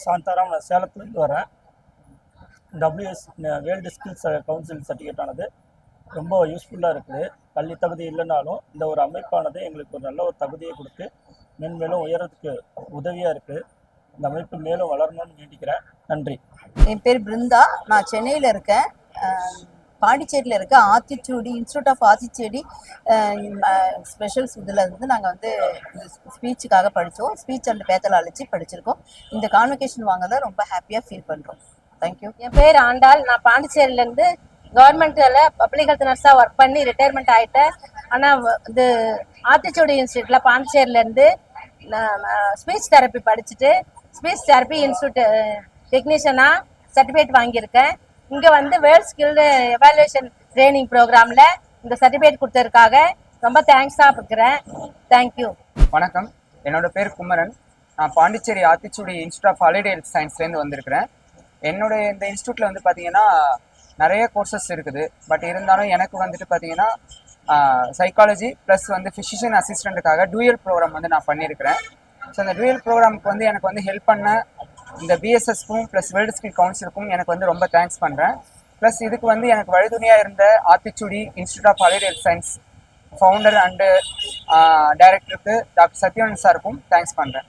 சாந்தாராம், நான் சேலத்துலேருந்து வரேன். WS world skills council certificate ஆனது ரொம்ப யூஸ்ஃபுல்லாக இருக்குது. கல்வி தகுதி இல்லைனாலும் இந்த ஒரு அமைப்பானது எங்களுக்கு ஒரு நல்ல ஒரு தகுதியை கொடுத்து மென்மேலும் உயரத்துக்கு உதவியாக இருக்குது. இந்த அமைப்பு மேலும் வளரணும்னு வேண்டிக்கிறேன். நன்றி. என் பேர் பிருந்தா. நான் சென்னையில் இருக்கேன். பாண்டிச்சேரியில் இருக்க Aathichoodi institute of Aathichoodi special இதில் இருந்து நாங்கள் வந்து ஸ்பீச்சுக்காக படித்தோம். ஸ்பீச் அண்ட் பேத்தலாலஜி படிச்சிருக்கோம். இந்த கான்வெகேஷன் வாங்க ரொம்ப ஹாப்பியாக ஃபீல் பண்ணுறோம். தேங்க்யூ. என் பேர் ஆண்டாள். நான் பாண்டிச்சேரியிலேருந்து கவர்மெண்ட்டில் பப்ளிக் ஹெல்த் நர்ஸாக ஒர்க் பண்ணி ரிட்டையர்மெண்ட் ஆகிட்டேன். ஆனால் இது ஆத்திச்சூடி இன்ஸ்டியூட்டில் பாண்டிச்சேரியிலேருந்து நான் ஸ்பீச் தெரப்பி படிச்சுட்டு ஸ்பீச் தெரப்பி இன்ஸ்டியூட் டெக்னீஷியனாக சர்டிஃபிகேட் வாங்கியிருக்கேன். இங்கே வந்து வேர்ல்ட் ஸ்கில்டு எவாலுவேஷன் ட்ரைனிங் ப்ரோக்ராமில் இந்த சர்டிஃபிகேட் கொடுத்ததுக்காக ரொம்ப தேங்க்ஸாக இருக்கிறேன். தேங்க்யூ. வணக்கம், என்னோட பேர் குமரன். நான் Pondicherry Aathichudi institute of holiday health சயின்ஸ்லேருந்து வந்திருக்கிறேன். என்னுடைய இந்த இன்ஸ்டியூட்டில் வந்து பார்த்தீங்கன்னா நிறைய கோர்சஸ் இருக்குது. பட் இருந்தாலும் எனக்கு வந்துட்டு பார்த்தீங்கன்னா சைக்காலஜி ப்ளஸ் வந்து ஃபிசிஷியன் அசிஸ்டண்ட்டுக்காக டூயல் ப்ரோக்ராம் வந்து நான் பண்ணியிருக்கிறேன். ஸோ அந்த டூயல் ப்ரோக்ராமுக்கு வந்து எனக்கு வந்து ஹெல்ப் பண்ண இந்த பிஎஸ்எஸ்க்கும் ப்ளஸ் வேர்ல்டு ஸ்கில் கவுன்சிலுக்கும் எனக்கு வந்து ரொம்ப தேங்க்ஸ் பண்ணுறேன். ப்ளஸ் இதுக்கு வந்து எனக்கு வழிதுணையாக இருந்த Aathichoodi institute of holiday health science founder and டைரக்டருக்கு டாக்டர் சத்யவன் சாருக்கும் தேங்க்ஸ் பண்ணுறேன்.